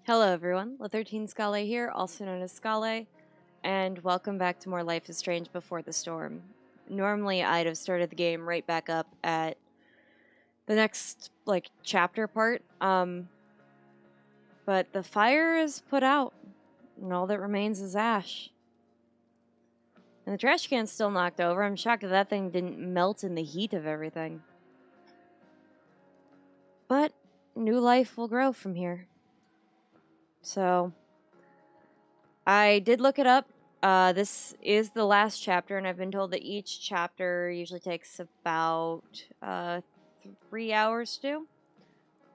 Hello everyone, La13 Scale here, also known as Scale, and welcome back to more Life is Strange Before the Storm. Normally I'd have started the game right back up at the next, chapter part, but the fire is put out, and all that remains is ash. And the trash can's still knocked over. I'm shocked that thing didn't melt in the heat of everything. But new life will grow from here. So, I did look it up. This is the last chapter, and I've been told that each chapter usually takes about 3 hours to do.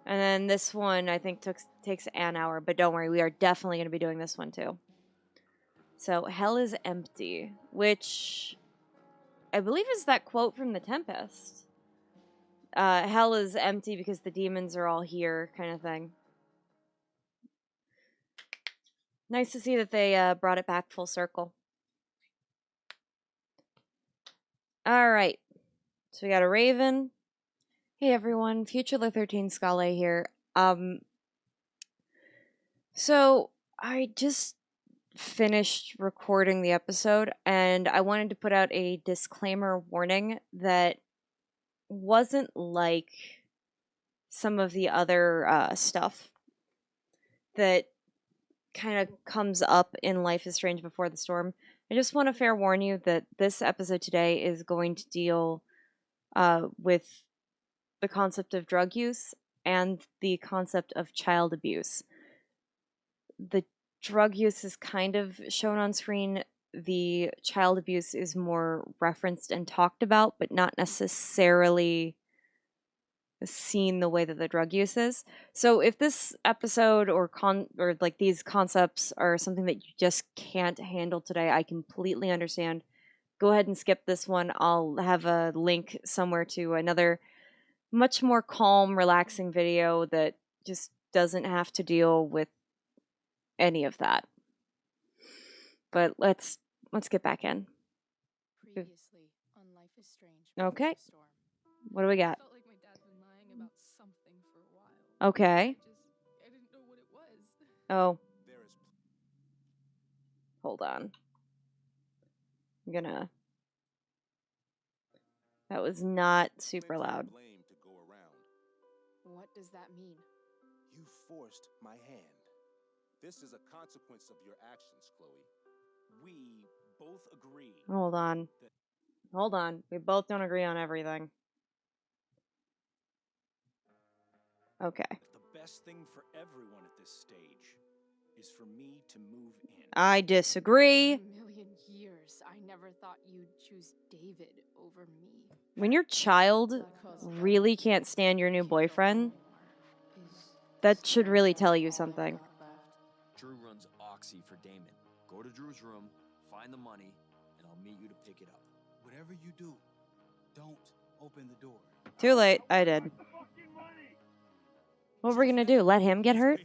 And then this one, I think, takes an hour. But don't worry, we are definitely going to be doing this one too. So, hell is empty, which I believe is that quote from The Tempest. Hell is empty because the demons are all here, kind of thing. Nice to see that they brought it back full circle. All right. So we got a raven. Hey everyone, Future La13 Scale here. So I just finished recording the episode and I wanted to put out a disclaimer warning that wasn't like some of the other stuff that kind of comes up in Life is Strange Before the Storm. I just want to fair warn you that this episode today is going to deal with the concept of drug use and the concept of child abuse. The drug use is kind of shown on screen. The child abuse is more referenced and talked about, but not necessarily seen the way that the drug use is. So if this episode or these concepts are something that you just can't handle today, I completely understand. Go ahead and skip this one. I'll have a link somewhere to another much more calm, relaxing video that just doesn't have to deal with any of that. But let's get back in. Previously on Life is Strange. Okay. What do we got? I felt like my dad's been lying about something for a while. Okay. I didn't know what it was. Oh. Hold on. I'm gonna... That was not super loud. What does that mean? You forced my hand. This is a consequence of your actions, Chloe. We both agree. Hold on. Hold on. We both don't agree on everything. Okay. The best thing for everyone at this stage is for me to move in. I disagree. In a million years, I never thought you'd choose David over me. When your child really can't stand your new boyfriend, that should really tell you something. Drew runs Oxy for Damon. Go to Drew's room, find the money, and I'll meet you to pick it up. Whatever you do, don't open the door. Too late. I did. What we're gonna do? Let him get hurt?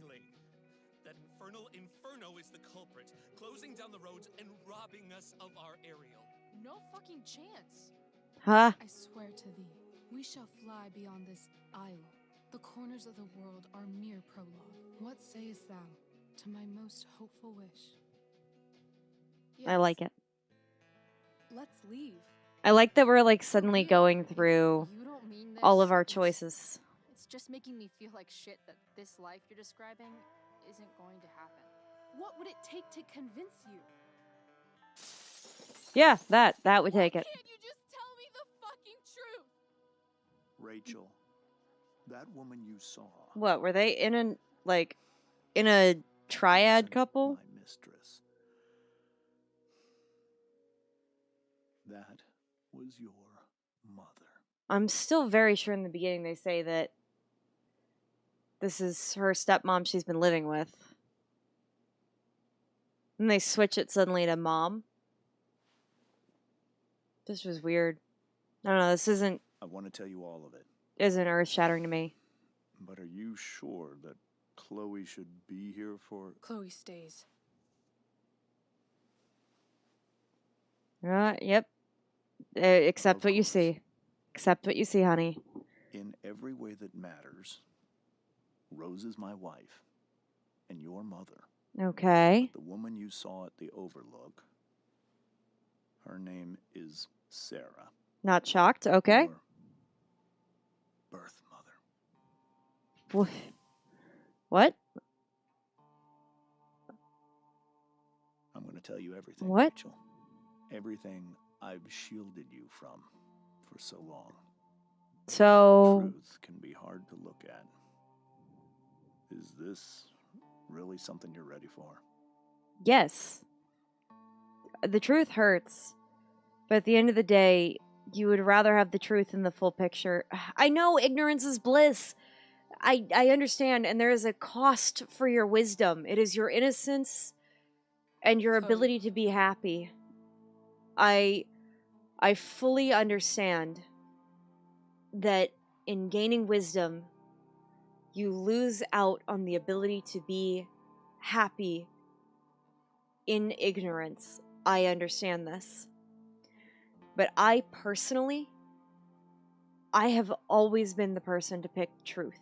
That infernal inferno is the culprit, closing down the roads and robbing us of our aerial. No fucking chance. Huh? I swear to thee, we shall fly beyond this isle. The corners of the world are mere prologue. What sayest thou to my most hopeful wish? I like it. Let's leave. I like that we're suddenly going through You don't mean this. all of our choices. It's just making me feel like shit that this life you're describing isn't going to happen. What would it take to convince you? Yeah, that would take it. Can't you just tell me the fucking truth? Rachel, that woman you saw. What, were they in a triad wasn't couple? My mistress. That was your mother. I'm still very sure in the beginning they say that this is her stepmom she's been living with. And they switch it suddenly to mom. This was weird. I don't know, this isn't I want to tell you all of it. earth-shattering to me. But are you sure that Chloe should be here for... Chloe stays. Yep. Accept what you see. Accept what you see, honey. In every way that matters, Rose is my wife. and your mother. Okay. The woman you saw at the Overlook, her name is Sarah. Not shocked. Okay. Your birth mother. What? I'm going to tell you everything, What? Rachel. Everything I've shielded you from for so long. So, Truth can be hard to look at. Is this really something you're ready for? yes. The truth hurts. But at the end of the day, you would rather have the truth in the full picture. I know ignorance is bliss. I understand, and there is a cost for your wisdom. It is your innocence and your Chloe. ability to be happy. I fully understand that in gaining wisdom, you lose out on the ability to be happy in ignorance. I understand this. But I personally, I have always been the person to pick truth.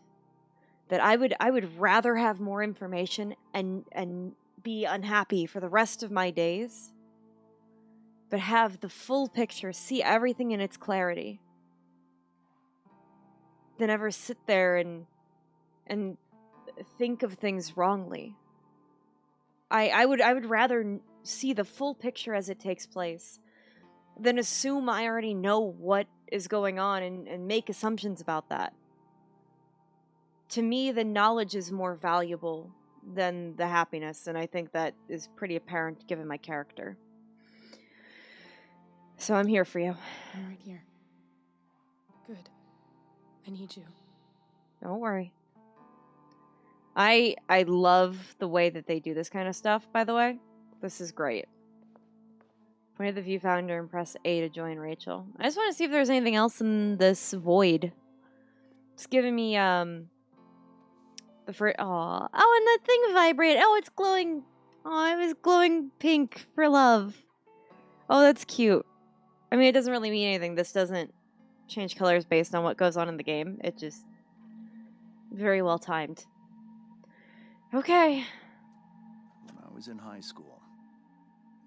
That I would rather have more information and be unhappy for the rest of my days, but have the full picture, see everything in its clarity, than ever sit there and think of things wrongly. I would rather see the full picture as it takes place than assume I already know what is going on and make assumptions about that. To me, the knowledge is more valuable than the happiness, and I think that is pretty apparent given my character. So I'm here for you. I'm right here. Good. I need you. Don't worry. I love the way that they do this kind of stuff, by the way. This is great. Point of the viewfinder and press A to join Rachel. I just want to see if there's anything else in this void. It's giving me the first and that thing vibrate. Oh, it's glowing. Oh, it was glowing pink for love. Oh, that's cute. I mean, it doesn't really mean anything. This doesn't change colors based on what goes on in the game. It just very well timed. Okay. When I was in high school,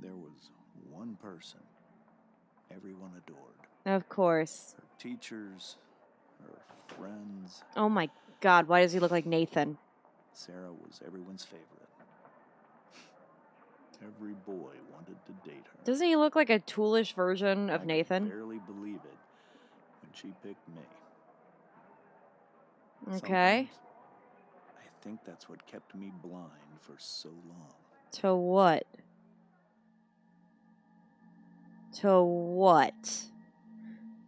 there was one person everyone adored. Of course. Her teachers, her friends. Oh my god, why does he look like Nathan? Sarah was everyone's favorite. Every boy wanted to date her. Doesn't he look like a toolish version of I Nathan? could barely believe it when she picked me. Okay. Sometimes I think that's what kept me blind for so long. To what? To what?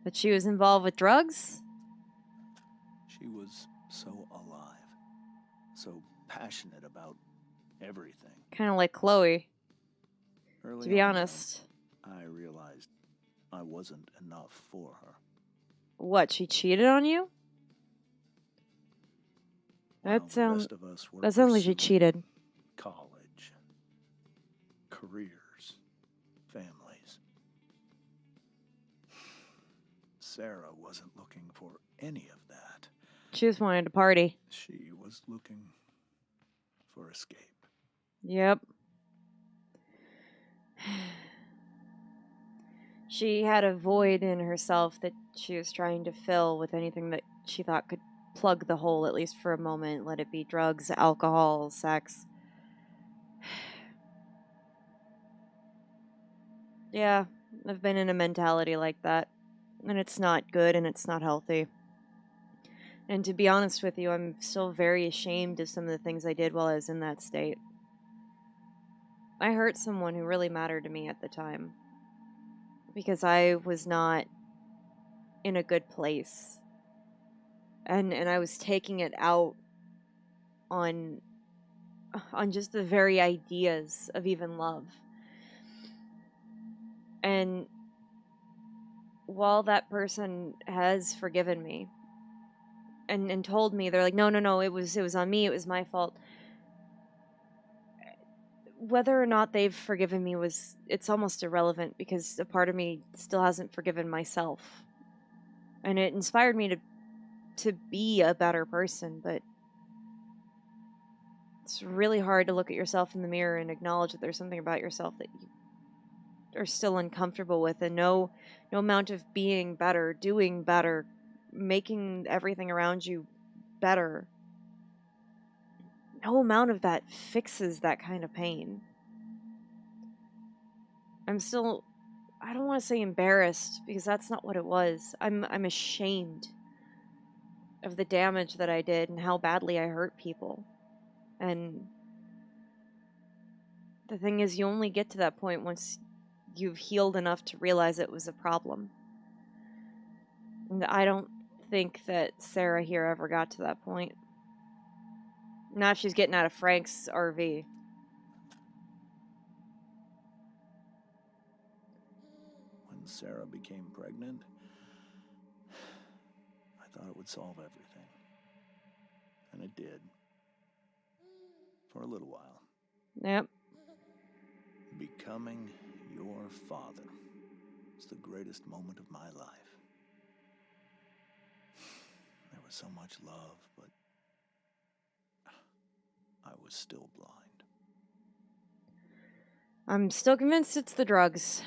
That she was involved with drugs? She was so alive, so passionate about everything. Kind of like Chloe, Early to be on, though, honest. I realized I wasn't enough for her. What, she cheated on you? While That the sounds rest of us were that sounds like she pursuing cheated. college, careers, families. Sarah wasn't looking for any of that. She just wanted to party. She was looking for escape. Yep. She had a void in herself that she was trying to fill with anything that she thought could plug the hole, at least for a moment. Let it be drugs, alcohol, sex. Yeah, I've been in a mentality like that. And it's not good and it's not healthy. And to be honest with you, I'm still very ashamed of some of the things I did while I was in that state. I hurt someone who really mattered to me at the time. Because I was not in a good place. And I was taking it out on just the very ideas of even love. And while that person has forgiven me and told me, they're like, no, it was on me, it was my fault. Whether or not they've forgiven me it's almost irrelevant, because a part of me still hasn't forgiven myself. And it inspired me to be a better person, but It's really hard to look at yourself in the mirror and acknowledge that there's something about yourself that you are still uncomfortable with, and no amount of being better, doing better, making everything around you better, no amount of that fixes that kind of pain. I'm still, I don't want to say embarrassed, because that's not what it was. I'm ashamed of the damage that I did and how badly I hurt people. And the thing is, you only get to that point once you've healed enough to realize it was a problem. And I don't think that Sarah here ever got to that point. Now she's getting out of Frank's RV. When Sarah became pregnant, I thought it would solve everything. And it did. For a little while. Yep. Becoming your father was the greatest moment of my life. There was so much love, but I was still blind. I'm still convinced it's the drugs.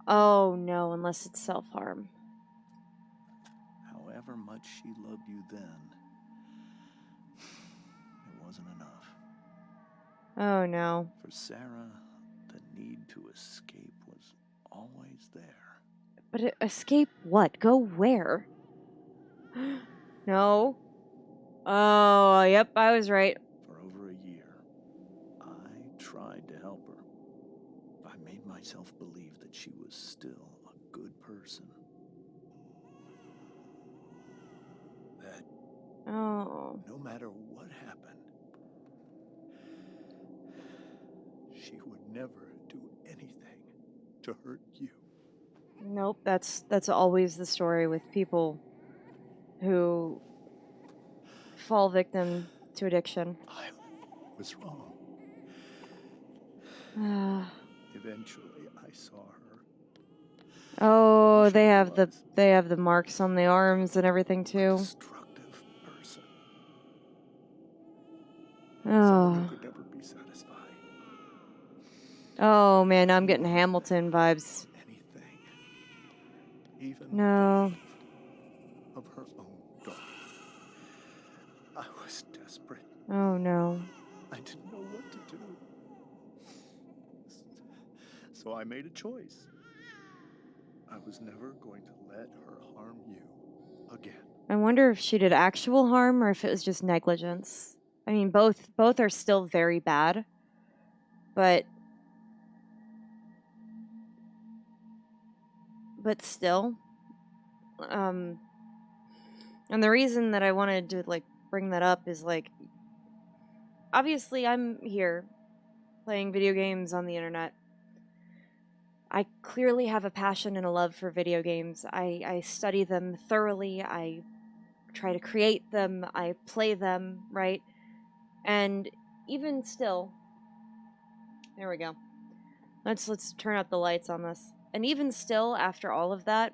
Oh no, unless it's self-harm. However much she loved you then, it wasn't enough. Oh no. For Sarah, the need to escape was always there. But escape what? Go where? No. Oh, yep, I was right. For over a year, I tried to help her. I made myself believe that she was still a good person. That Oh. no matter what happened, she would never do anything to hurt you. Nope, that's always the story with people who fall victim to addiction. I was wrong. Ah. Eventually, I saw her. Oh, She they have was the marks on the arms and everything a too. destructive person. Oh. Someone who could never be satisfied. Oh man, I'm getting Hamilton vibes. Anything. Even No. of her own daughter. I was desperate. Oh no. I didn't know what to do. So I made a choice. I was never going to let her harm you again. I wonder if she did actual harm or if it was just negligence. I mean, both are still very bad, but still. And the reason that I wanted to like bring that up is like, obviously I'm here playing video games on the internet. I clearly have a passion and a love for video games. I study them thoroughly. I try to create them. I play them, right? And even still, there we go. Let's turn out the lights on this. And even still, after all of that,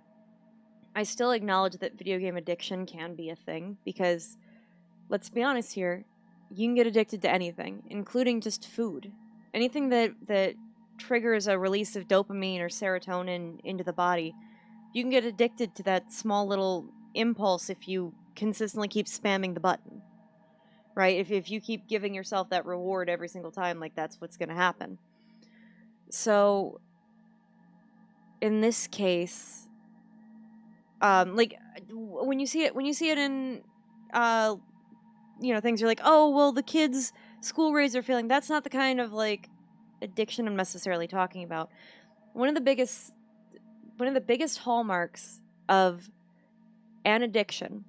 I still acknowledge that video game addiction can be a thing, because let's be honest here, you can get addicted to anything, including just food. Anything that triggers a release of dopamine or serotonin into the body, you can get addicted to that small little impulse if you consistently keep spamming the button. Right? If you keep giving yourself that reward every single time, like that's what's going to happen. So in this case, like when you see it in things, you're like, oh well, the kids' school grades are failing. That's not the kind of like addiction I'm necessarily talking about. One of the biggest hallmarks of an addiction,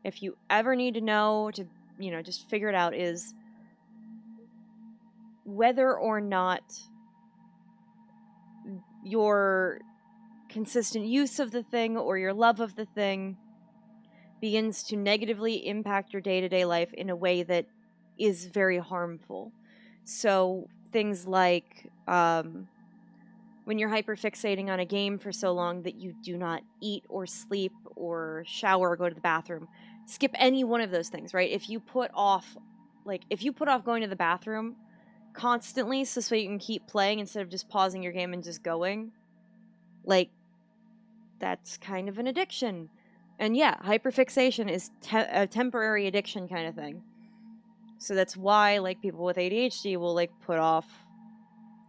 if you ever need to know to just figure it out, is whether or not your consistent use of the thing or your love of the thing begins to negatively impact your day-to-day life in a way that is very harmful. So things like when you're hyperfixating on a game for so long that you do not eat or sleep or shower or go to the bathroom, skip any one of those things, right? If you put off going to the bathroom constantly so you can keep playing instead of just pausing your game and just going, like, that's kind of an addiction. And yeah, hyperfixation is a temporary addiction kind of thing. So that's why, like, people with ADHD will, like, put off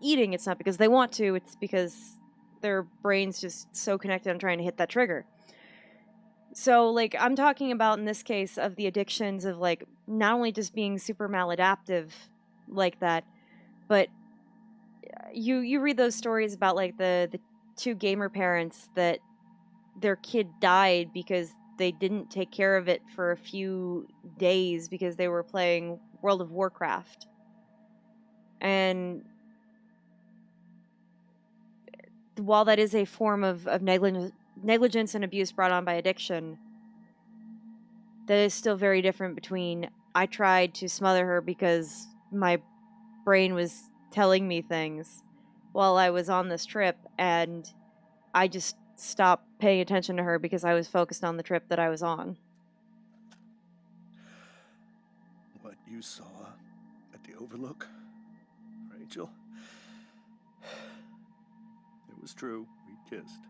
eating. It's not because they want to, it's because their brain's just so connected on trying to hit that trigger. So, like, I'm talking about in this case of the addictions of, like, not only just being super maladaptive like that, but you read those stories about, like, the two gamer parents that their kid died because they didn't take care of it for a few days because they were playing World of Warcraft. And while that is a form of negligence and abuse brought on by addiction, that is still very different between I tried to smother her because my brain was telling me things while I was on this trip, and I just stopped paying attention to her because I was focused on the trip that I was on. What you saw at the Overlook, Rachel, it was true. We kissed.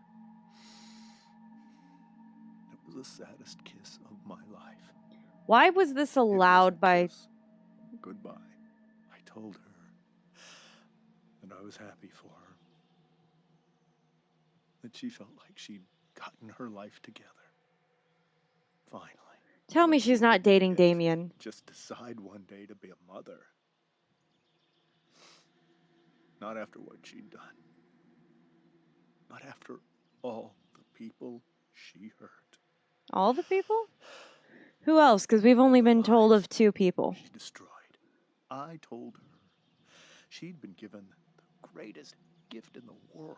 It was the saddest kiss of my life. Why was this allowed by... Kiss. Goodbye. I told her that I was happy for her. That she felt like she'd gotten her life together. Finally. Tell me she's not dating Yes. Damien. Just decide one day to be a mother. Not after what she'd done. Not after all the people she hurt. All the people? Who else? Because we've only been told of 2 people. She destroyed. I told her she'd been given the greatest gift in the world.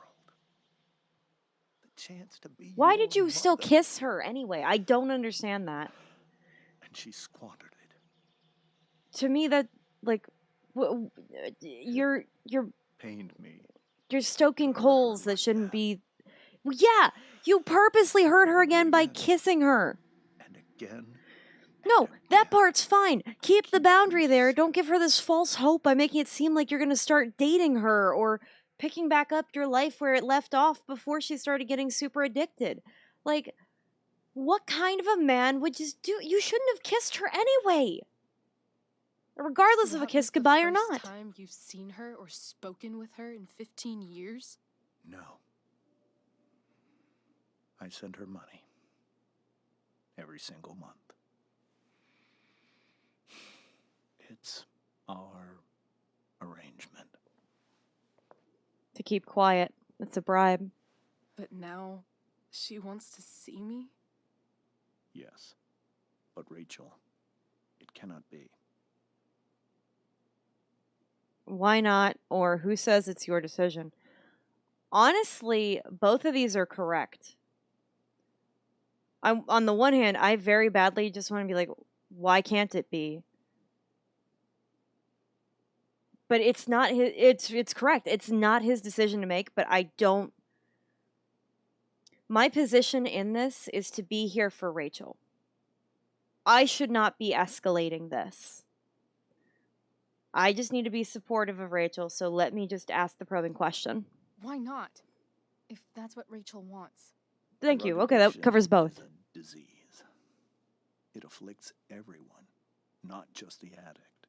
The chance to be Why your did you still mother. kiss her anyway? I don't understand that. And she squandered it. To me, that, like, you're Pained me. stoking coals that shouldn't be... Well, yeah, you purposely hurt her again by kissing her. And again. No, that part's fine. Keep the boundary there. Don't give her this false hope by making it seem like you're going to start dating her or picking back up your life where it left off before she started getting super addicted. Like, what kind of a man would just do... You shouldn't have kissed her anyway. Regardless So of a that kiss was the goodbye or first not. time you've seen her or spoken with her in 15 years? No. I send her money. Every single month. It's our arrangement. To keep quiet. It's a bribe. But now she wants to see me? Yes. But Rachel, it cannot be. Why not? Or who says it's your decision? Honestly, both of these are correct. On the one hand, I very badly just want to be like, why can't it be? But it's not his, it's correct. It's not his decision to make, but I don't... My position in this is to be here for Rachel. I should not be escalating this. I just need to be supportive of Rachel, so let me just ask the probing question. Why not? If that's what Rachel wants. Thank you. Drug Okay, that addiction covers both. is a disease. It afflicts everyone, not just the addict.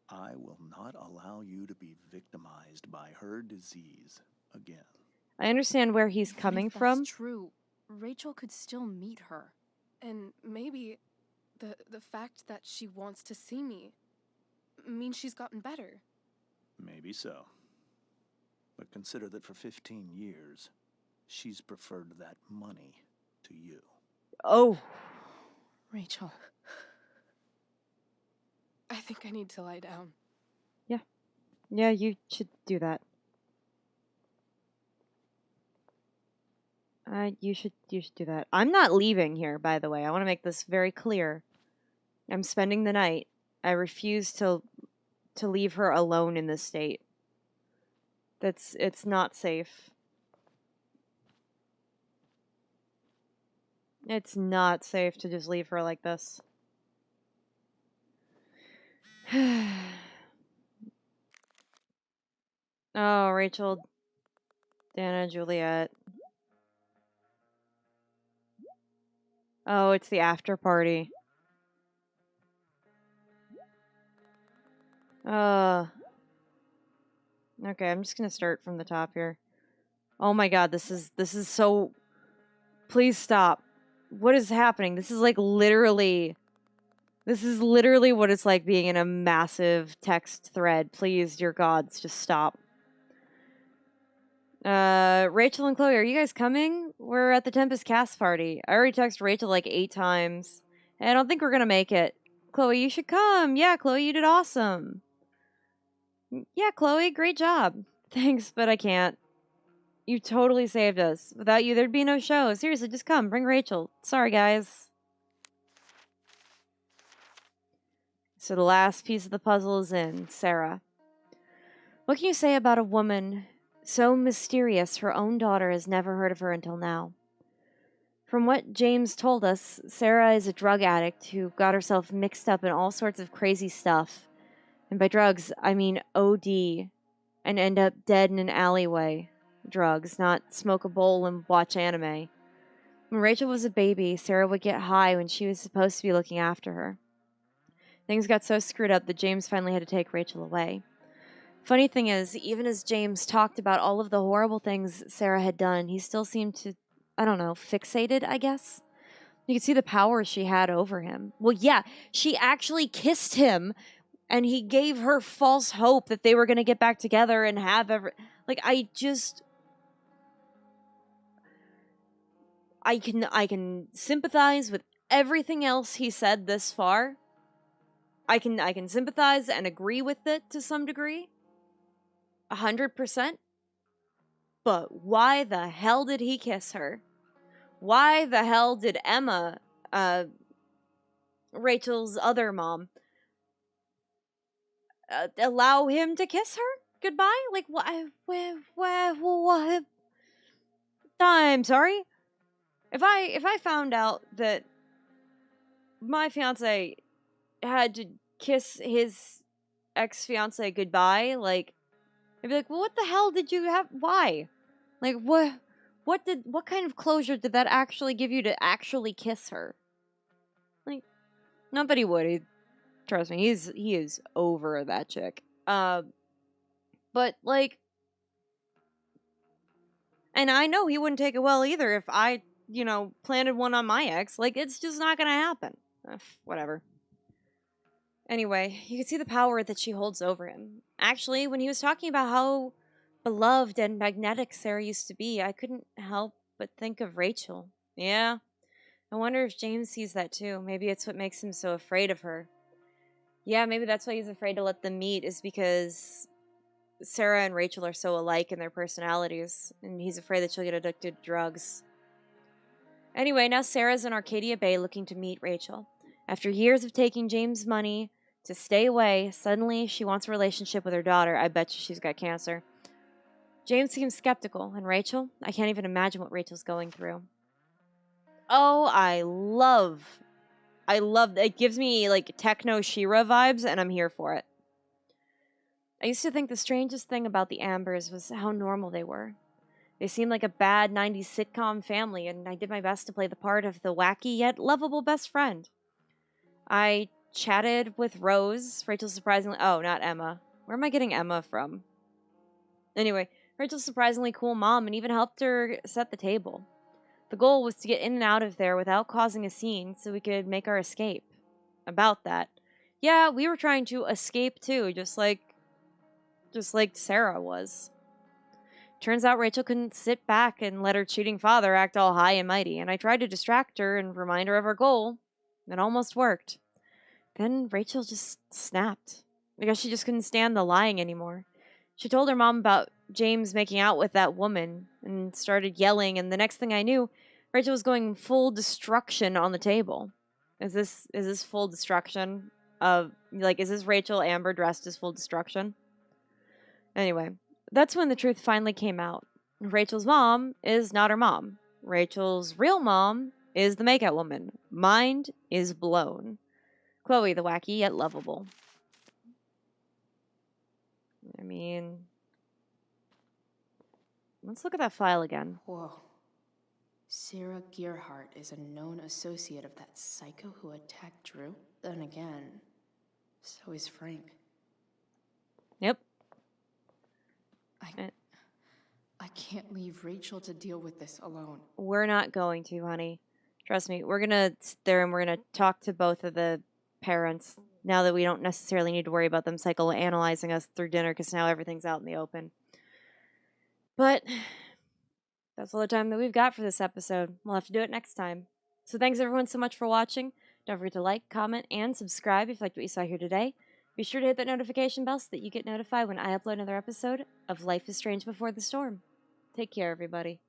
I will not allow you to be victimized by her disease again. I understand where he's Even coming if from. That's true. Rachel could still meet her. And maybe the fact that she wants to see me means she's gotten better. Maybe so. But consider that for 15 years, she's preferred that money to you. Oh, Rachel. I think I need to lie down. yeah, you should do that. You should do that. I'm not leaving here, by the way. I want to make this very clear. I'm spending the night. I refuse to leave her alone in this state. It's not safe. It's not safe to just leave her like this. Oh, Rachel, Dana, Juliet. Oh, it's the after party. Okay, I'm just gonna start from the top here. Oh my god, this is so... Please stop. What is happening? This is like literally... This is literally what it's like being in a massive text thread. Please, dear gods, just stop. Rachel and Chloe, are you guys coming? We're at the Tempest cast party. I already texted Rachel like 8 times. And I don't think we're gonna make it. Chloe, you should come. Yeah, Chloe, you did awesome. Yeah, Chloe, great job. Thanks, but I can't. You totally saved us. Without you, there'd be no show. Seriously, just come. Bring Rachel. Sorry, guys. So the last piece of the puzzle is in. Sarah. What can you say about a woman so mysterious her own daughter has never heard of her until now? From what James told us, Sarah is a drug addict who got herself mixed up in all sorts of crazy stuff. And by drugs, I mean OD, and end up dead in an alleyway. Drugs, not smoke a bowl and watch anime. When Rachel was a baby, Sarah would get high when she was supposed to be looking after her. Things got so screwed up that James finally had to take Rachel away. Funny thing is, even as James talked about all of the horrible things Sarah had done, he still seemed to, I don't know, fixated, I guess? You could see the power she had over him. Well, yeah, she actually kissed him, and he gave her false hope that they were going to get back together and have I can sympathize with everything else he said this far. I can sympathize and agree with it to some degree. 100%. But why the hell did he kiss her? Why the hell did Emma, Rachel's other mom, allow him to kiss her goodbye? Like, what? I'm sorry. If I found out that my fiance had to kiss his ex-fiance goodbye, like, I'd be like, well, what the hell did you have? Why? Like, what kind of closure did that actually give you to actually kiss her? Like, not that he would. Trust me, he is over that chick. But like, and I know he wouldn't take it well either if I, planted one on my ex. Like, it's just not gonna happen. Whatever. Anyway, you can see the power that she holds over him. Actually, when he was talking about how beloved and magnetic Sarah used to be, I couldn't help but think of Rachel. Yeah. I wonder if James sees that too. Maybe it's what makes him so afraid of her. Yeah, maybe that's why he's afraid to let them meet, is because Sarah and Rachel are so alike in their personalities, and he's afraid that she'll get addicted to drugs. Anyway, now Sarah's in Arcadia Bay looking to meet Rachel. After years of taking James' money to stay away, suddenly she wants a relationship with her daughter. I bet you she's got cancer. James seems skeptical, and Rachel? I can't even imagine what Rachel's going through. Oh, I love it. Gives me like techno She-Ra vibes, and I'm here for it. I used to think the strangest thing about the Ambers was how normal they were. They seemed like a bad 90s sitcom family, and I did my best to play the part of the wacky yet lovable best friend. I chatted with Rose, Rachel's surprisingly... Oh, not Emma. Where am I getting Emma from? Anyway, Rachel's surprisingly cool mom, and even helped her set the table. The goal was to get in and out of there without causing a scene so we could make our escape. About that. Yeah, we were trying to escape too, just like Sarah was. Turns out Rachel couldn't sit back and let her cheating father act all high and mighty, and I tried to distract her and remind her of her goal. It almost worked. Then Rachel just snapped. I guess she just couldn't stand the lying anymore. She told her mom about James making out with that woman and started yelling, and the next thing I knew, Rachel was going full destruction on the table. Is this full destruction of, like, is this Rachel Amber dressed as full destruction? Anyway, that's when the truth finally came out. Rachel's mom is not her mom. Rachel's real mom is the makeout woman. Mind is blown. Chloe, the wacky yet lovable. I mean, let's look at that file again. Whoa. Sarah Gearhart is a known associate of that psycho who attacked Drew? Then again, so is Frank. Yep. I can't leave Rachel to deal with this alone. We're not going to, honey. Trust me. We're going to sit there and we're going to talk to both of the parents now that we don't necessarily need to worry about them psychoanalyzing us through dinner because now everything's out in the open. But that's all the time that we've got for this episode. We'll have to do it next time. So thanks everyone so much for watching. Don't forget to like, comment, and subscribe if you liked what you saw here today. Be sure to hit that notification bell so that you get notified when I upload another episode of Life is Strange Before the Storm. Take care, everybody.